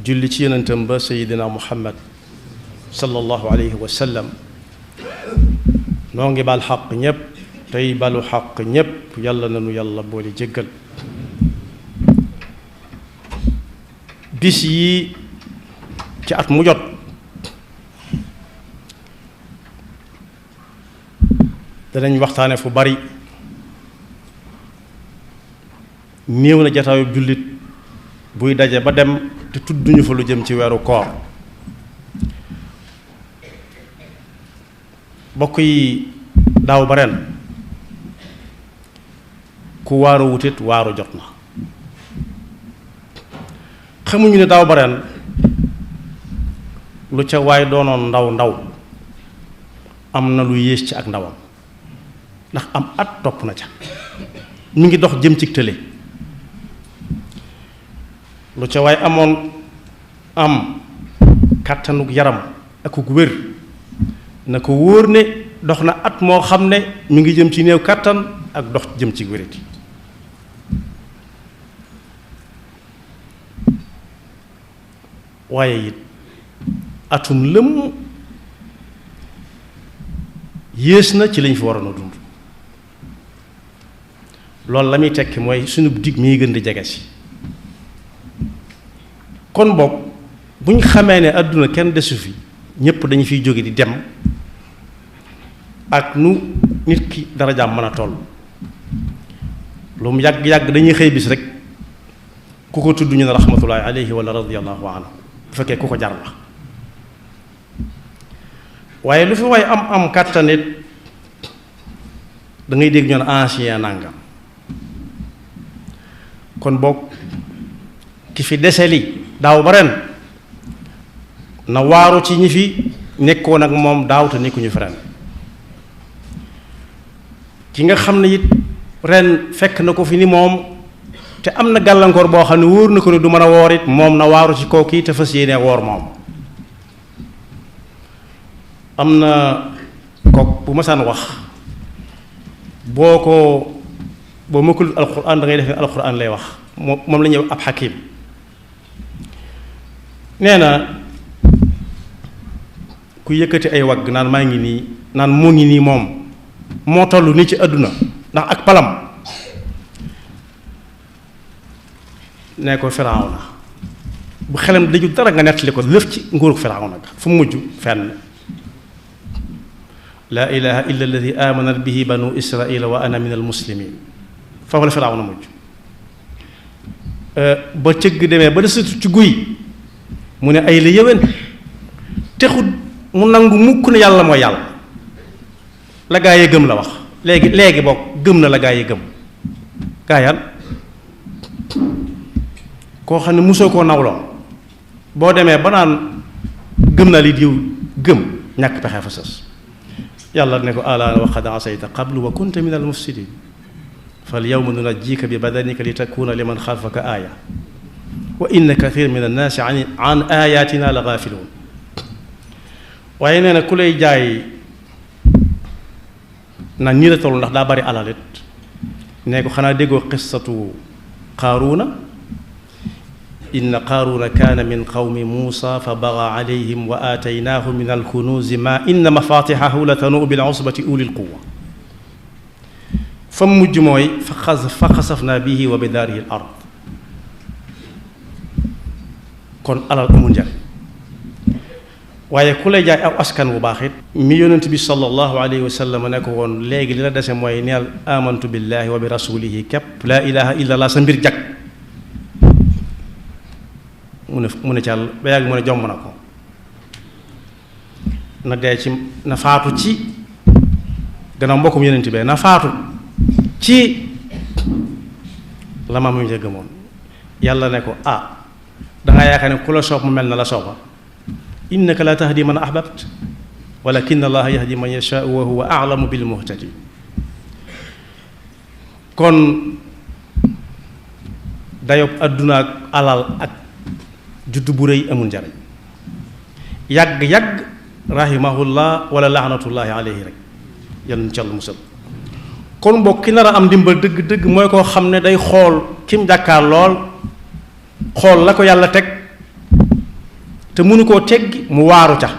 julli ci yonentam ba sayidina muhammad sallallahu alayhi wa sallam noo ngi bal xaq ñépp tey balu xaq ñépp yàlla nanu yàlla boole jéggal bis yi ci at mu jot danañ waxtaane fu bari néew na jataayu jullit buy daje ba dem te tudduñu fa lu jëm ci weeru koor bokk yi daaw ba ren ku waaru wutit waaru jot na xamuñu ne daaw ba ren lu ca waay doonoon ndaw ndaw am na lu yées ci ak ndawam ndax am at topp na ca mi ngi dox jëm ci tële lu ca waay amoon am kàttanug yaram akuk wér na ko wóor ne dox na at moo xam ne mi ngi jëm ci néew kàttan ak dox jëm ci wérati waaye it atum lëmm yées na ci lañ fi waroon a dund loolu la muy tekki mooy sunu dig mi gën di jege si kon boog bu ñu xamee ne àdduna kenn desu fi ñépp dañu fiy jóge di dem ak nu nit ki darajaam mën a toll lu mu yàgg-yàgg dañuy xëy bis rek ku ko tudd ñu ne rahmatullahi alayhi wala radiyallahu anhu bu fekkee ku ko jar la waaye lu fi waay am kàttanit da ngay dégg ñoon ancien nangam kon boog ki fi deseli daaw ba ren na waaru ci ñi fi nekkoon ak moom daaw te nekkuñu fi ren ki nga xam ne it ren fekk na ko fi ni moom te am na gàllankoor boo xam ne wóor na ko ne du mën a woor it moom na waaru ci kooku te fas yéene woor moom am na kook bu masaan wax boo mëkkul alquran da ngay def ne alquran lay wax moom la ñuy ab xakim nee na ku yëkkati ay wagg naan maa ngi nii naan moo ngi nii moom moo toll ni ci àdduna ndax ak palam nee ko Firawna bu xelam daju dara nga nettali ko lëf ci nguurug Firawna ga fu mu mujj fenn laa ilaha illa alladi amanat bihi banu israila wa ana min al muslimin foofu la Firawna mujj ba cëgg demee ba desatu ci guy mu ne ay la yëwén texut mu nangu mukk ne yàlla mooy yàlla la gaa yi gëm la wax léegi bokk gëm na la gaa yi gëm gaa yan koo xam ne mosoo koo nawloo boo demee ba naan gëm naa li diw gëm ñàkk pexe fa sës yàlla ne ko alaana wa qad asayta qablu wa kunta min al mufsidin fal yawma nunajjika bi badanika li takuna liman xalfaka aaya wa inna kathir min annaasi an ayatina la gaafiluun waaye nee na ku lay jaay na nii la toll ndax daa bari alalit ne ko xanaa déggoo qissatu qaaruuna inna qaaruuna kaana min qawmi muusa fa baga alayhim wa aataynaahu min alkunuuzi ma inna mafatixahu la tanuu bil usbati ulil quwa fa mujj mooy fa xasafnaa bihi wa bi daarihi al ard kon alal amul njariñ waaye ku lay jaay aw askan bu baax it mi yonent bi sallallahu alayhi wa sallam ne ko woon léegi li la dese mooy neel amantu billahi wa bi rasulihi képp laa ilaha illa allah sa mbir jag mu ne càll ba yàgg mu ne jomb na ko na dee ci na faatu ci gannaaw mbokkum yonent bi na faatu ci la ma mu ca gëmoon yàlla ne ko dangaa yaakaar ne ku la soob mu mel na la sooba innaka la tahdi man ahbabt walakin allaha yahdi man yashaa wa huwa a'lamu bil muhtadin kon dayob àdduna ak alal ak juddu bu rëy amul njariñ yàgg-yàgg rahimahullah wala laanatullahi alayhi rek yal na ci Yàlla musal kon mbokk ki nar a am ndimbal dëgg-dëgg mooy koo xam ne day xool kim jàkkaar lool xool la ko yàlla teg te mënu koo teggi mu waaru ca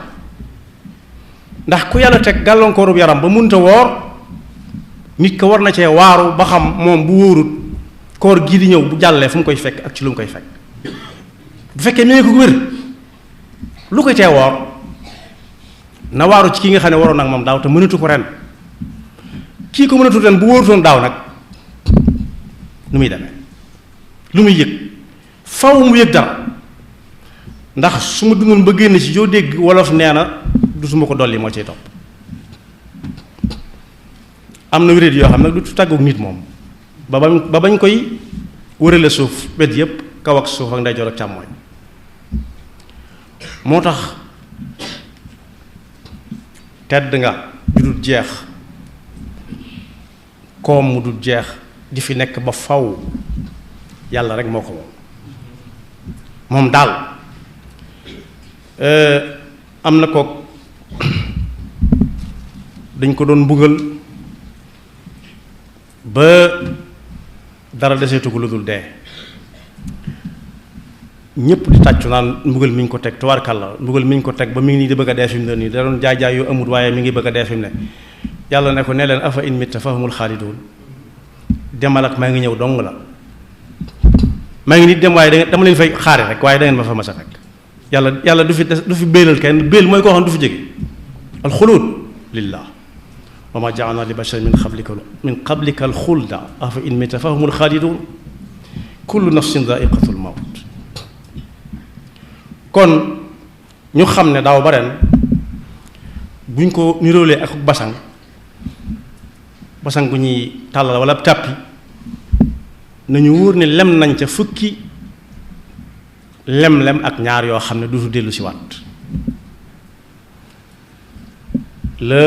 ndax ku yàlla teg gàllankoorub yaram ba mënta woor nit ko war na cee waaru ba xam moom bu wóorut koor gii di ñëw bu jàllee fu mu koy fekk ak ci lu mu koy fekk bu fekkee mi ngi ko wér lu koy tee woor na waaru ci ki nga xam ne waroon nag moom daaw te mënatu ko ren kii ko mënatu ren bu wóorutoon daaw nag nu muy demee lu muy yëg faw mu yëg dara ndax su ma dundoon ba génn ci yoo dégg wolof nee na dutuma ko dolli moo cay topp am na wéréet yoo xam nag du tàggoog nit moom ba bañ koy wërale suuf wet yépp kaw ak suuf ak ndeyjoor ak càmmooñ moo tax tedd nga ju dul jeex koom mu dul jeex di fi nekk ba faw yàlla rek moo ko moom daal am na ko dañ ko doon mbugal ba dara deseetu ko lu dul dee ñëpp di tàccu naan mbugal mi ñu ko teg tubaarkàlla mbugal mi ñu ko teg ba mi ngi nii di bëgg a dee fi mu ne nii da doon jaay yu amut waaye mi ngi bëgg a dee fi mu ne yàlla ne ko ne leen afa in mitta fa humul xaaliduun demal ak maa ngi ñëw dong la maa ngi nit dem waaye dama leen fay xaare rek waaye da ngeen ma fa mas a fekk yàlla du fi béelal kenn béel mooy koo xam du fi jóge alxuluud lillah wa ma ja'alna li basharin min qablika alxulda afa in mitta fa humul xaaliduun kullu nafsin daa'iqatul mawt kon ñu xam ne daaw ba ren buñ ko niróolee ak basang bu ñuy tàllal wala tàppi nañu wóor ne lem nañ ca fukki lem-lem ak ñaar yoo xam ne dutu dellu si waat la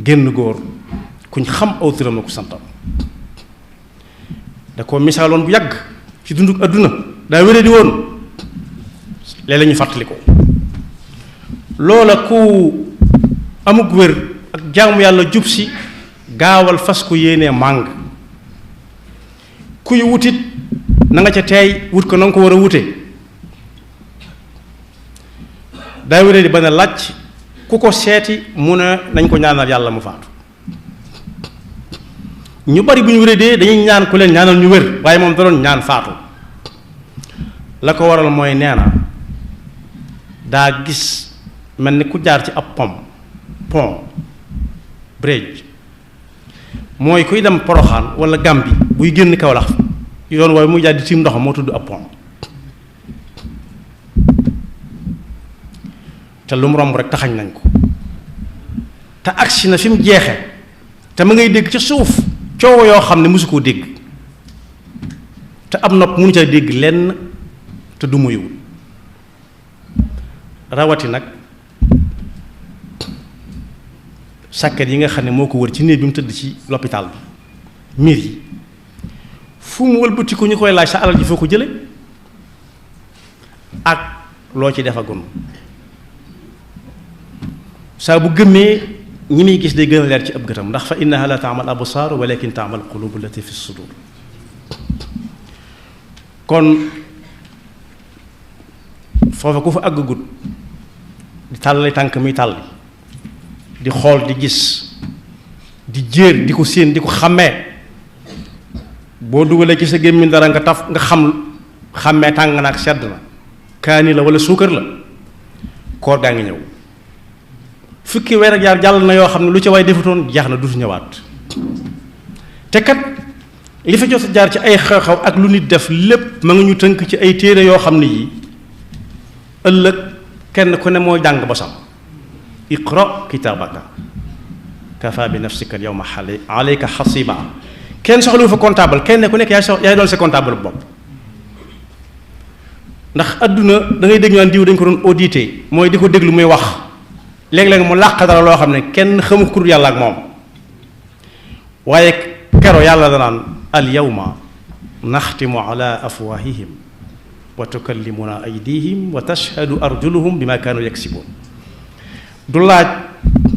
génn góor kuñ xam aw turam na ko santam da ko misaaloon bu yàgg ci dunduk adduna daa wéree di woon léeg la ñu fàttali ko loola ku amuk wér ak jaamu yàlla jub si gaawal fas ko yéenee màng kuy wutit na nga ca teey wut ko na nga ko war a wute daa wéree di ba ne làcc ku ko seeti mu ne nañ ko ñaanal yàlla mu faatu ñu bari bu ñu wéree dee dañuy ñaan ku leen ñaanal ñu wér waaye moom da doon ñaan faatu la ko waral mooy nee na daa gis mel ni ku jaar ci ab pont bridge mooy kuy dem Poroxaan wala Gàmbi buy génn Kawlax yoon waaye muy jaar di tiim ndox moo tudd ab pont te lu mu romb rek taxañ nañ ko te agsi na fi mu jeexe te ma ngay dégg ca suuf coow yoo xam ne mosu koo dégg te ab nopp mënu ca dégg lenn te du muyul rawati nag sàkket yi nga xam ne moo ko wër ci néeg bi mu tëdd ci l'hôpital bi miir yi fu mu wëlbati ko ñu koy laaj sa alal ji foo ko jële ak loo ci defagun saa bu gëmmee ñi muy gis day gën a leer ci ab gëtam ndax fa innaha la taamal absaar walakin taamal qulubu allati fi sudur kon foofa ku fa àggagut di tàllali tànk muy tàlli di xool di gis di jéer di ko séen di ko xàmmee boo dugalee ci sa gémmiñ dara nga taf nga xàmmee tàng na ak sedd na kaani la wala suukar la koor gaa ngi ñëw fukki weer ak yaar jàll na yoo xam ne lu ci waay defutoon jeex na du ñëwaat te kat li fa jot jaar ci ay xew-xew ak lu nit def lépp ma nga ñu tënk ci ay téere yoo xam ne yii ëllëg kenn ku ne moo jàng bosam iqra kitaabaka kafa bi nafsika al yawma alayka hasiba kenn soxlu fa comptable kenn ku nekk yaay doon sa comptable bopp ndax adduna da ngay dégg naan diw dañ ko doon audité mooy di ko déglu muy wax léeg-léeg mu làq dara loo xam ne kenn xamu kur yàlla ak moom waaye kero yàlla danaan al yawma naxtimu ala afwahihim wa tukallimuna aydihim wa tashhadu arjuluhum bima kaanu yaksibuun du laaj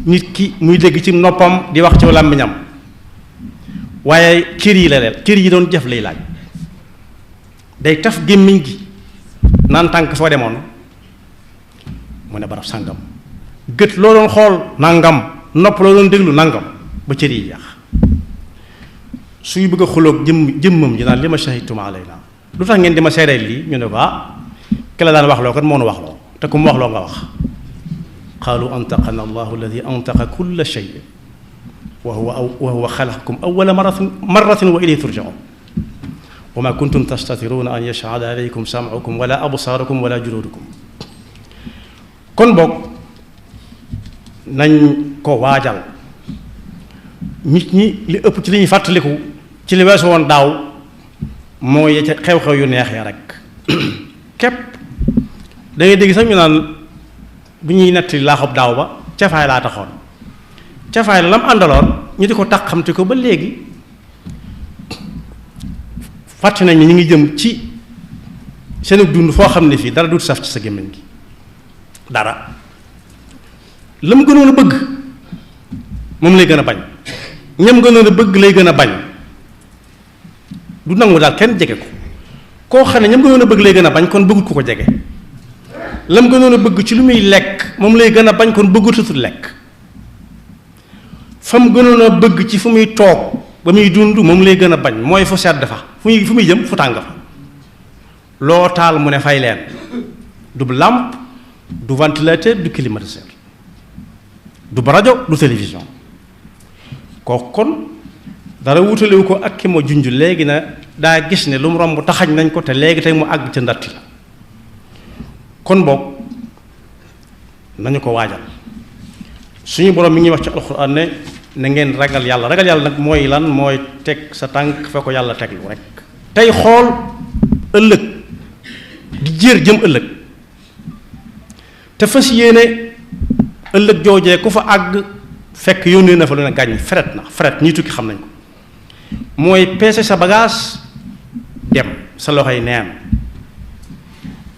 nit ki muy dégg ci noppam di wax ci làmmiñam waaye cër yi la leen cër yi doon jëf lay laaj day taf gémmiñ gi naan tànk foo demoon mu ne barab sàngam gët loo doon xool nangam nopp loo doon déglu nangam ba cër yi jeex suy bëgg a xuloog jëmmam ji naan li ma shahidtum alayna lu tax ngeen di ma seedeel lii ñu ne ko ki la daan wax loo kat moo nu wax loo te ku mu wax loo nga wax qaalu antaqana allahu alladi antaqa kulla shay wa huwa xalaqakum awwala marratin wa ilayhi turjaun wa ma kuntum tastatiruna an yashhada alaykum sam'ukum wala absaarukum wala juludukum kon boog nañ ko waajal nit ñi li ëpp ci li ñuy fàttaliku ci li weesu woon daaw mooy ca xew-xew yu neex ya rek képp da ngay dégg sax ñu naan bu ñuy netti laaxub daaw ba cafaay laa taxoon cafaay la lam àndaloon ñu di ko tax xamte ko ba léegi fàtte nañ ni ñu ngi jëm ci seen dund foo xam ne fii dara du saf ci sa gémmiñ gi dara la mu gënoon a bëgg moom lay gën a bañ ñam gënoon a bëgg lay gën a bañ du nangu daal kenn jege ko koo xam ne ñam gënoon a bëgg lay gën a bañ kon bëggut ku ko jege lam gënoon a bëgg ci lu muy lekk moom lay gën a bañ kon bëggatutul lekk fa mu gënoon a bëgg ci fu muy toog ba muy dund moom lay gën a bañ mooy fu sedd fa fu muy jëm fu tàng fa loo taal mu ne fay leen du lampe du ventilateur du climatiseur du rajo du télévision kooku kon dara wutalewu ko ak ki ma junj léegi na daa gis ne lu mu romb taxañ nañ ko te léegi tey mu àgg ca ndatti la kon boog nañu ko waajal suñu borom mi ngi wax ci alxuraan ne na ngeen ragal yàlla nag mooy lan mooy teg sa tànk fa ko yàlla teglu rek tey xool ëllëg di jéer jëm ëllëg te fas yéene ëllëg joojee ku fa àgg fekk yónnee na fa lu ne gàññ fret ñi tukki xam nañ ko mooy peese sa bagage dem sa loxoy neen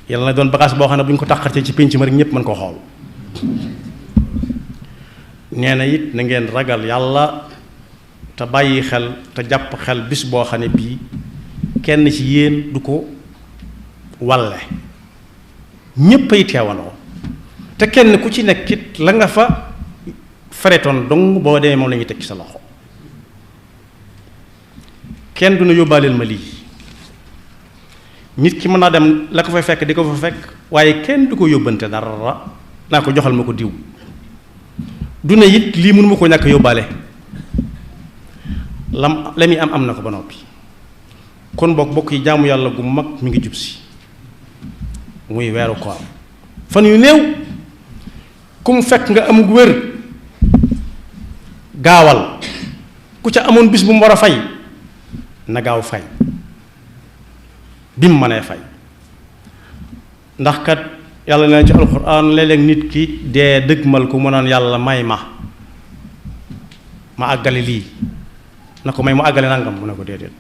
yàlla na doon bagage boo xam ne bu ñu ko tàqartee ci pénc ma rek ñépp mën koo xool nee na it na ngeen ragal yàlla te bàyyi xel te jàpp xel bis boo xam ne bii kenn ci yéen du ko walle ñépp ay teewandoo te kenn ku ci nekk it la nga fa feretoon dong boo demee moom la ñuy teg ci sa loxo kenn du na yóbbaaleel ma lii nit ki mën naa dem la ko fay fekk di ko fa fekk waaye kenn du ko yóbbante dara naa ko joxal ma ko diw du ne it lii mënu ma ko ñàkk yóbbaale la muy am na ko ba noppi kon bokk yi jaamu yàlla gu mag mi ngi jub si muy weeru koor fan yu néew ku mu fekk nga amug wér gaawal ku ca amoon bis bu mu war a fay na gaaw fay bi mu mënee fay ndax kat yàlla na ci alxuraan léeg-léeg nit ki dee dëgmal ko mu naan yàlla may ma àggale lii na ko may mu àggale nangam mu ne ko déedéet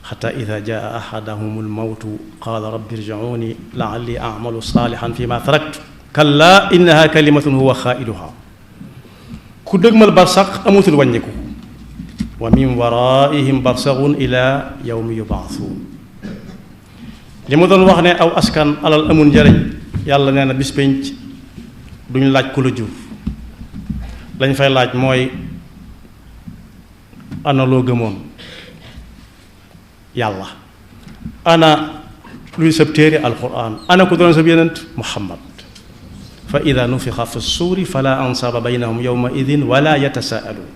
xata ida jaa ahadahum almawtu qaala rabbi irji'uuni la'alli a'malu saalihan fi ma taraktu kalla innaha kalimatun huwa xaa'iluha ku dëgmal barsax amutul wàññiku wa min waraihim barsaxun ila yawmi yubaasuun li ma doon wax ne aw askan alal amul njariñ yàlla nee na bis penc duñ laaj ku la jur lañ fay laaj mooy ana loo gëmoon yàlla ana luy sab téere alquran ana ko doon sab yenent muhammad fa ida nufixa fi suuri fala ansaaba baynahum yawma idin wala yatasaaluun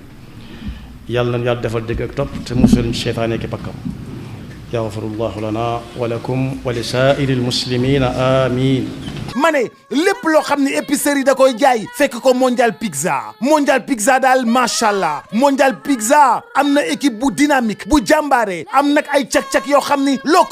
yàlla na yàlla defal dégg ak topp te musul seytaane ki bakkam yaxfirullahu lana wa lakum wa li saa'iri almuslimina amin ma ne lépp loo xam ne épicerie da koy jaay fekk ko Mondial Pizza daal macha allah Mondial Pizza am na équipe bu dynamique bu jàmbaare am nag ay cak-cak yoo xam ni loo